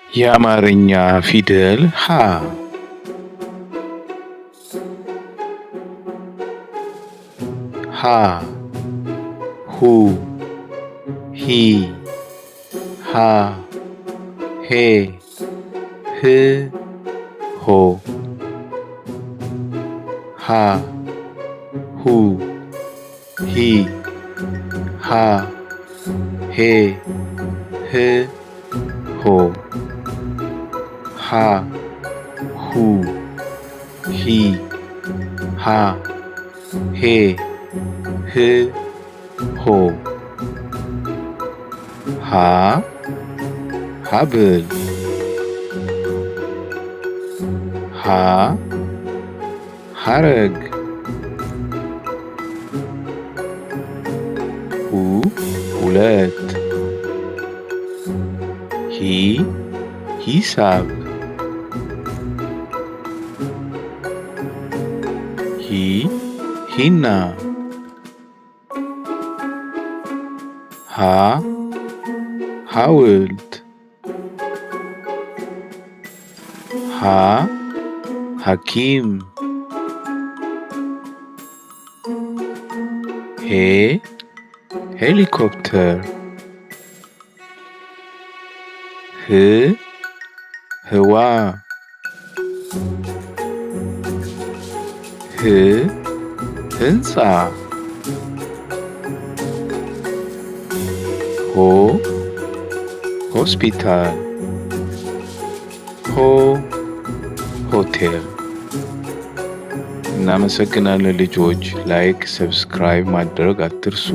የአማርኛ ፊደል ሀ ሀ ሁ ሂ ሃ ሄ ህ ሆ ሃ ሁ ሂ ሃ ሄ ህ ሆ ሃ ሁ ሂ ሃ ሄ ህ ሆ ሃ ሀብል ሃ ሀረግ ሁ ሁለት ሂ ሂሳብ ሂ ሂና ሃ ሐውልት ሃ ሐኪም ሄ ሄሊኮፕተር ህ ህዋ ህ ህንፃ ሆ ሆስፒታል ሆ ሆቴል። እናመሰግናለን ልጆች። ላይክ ሰብስክራይብ ማድረግ አትርሱ።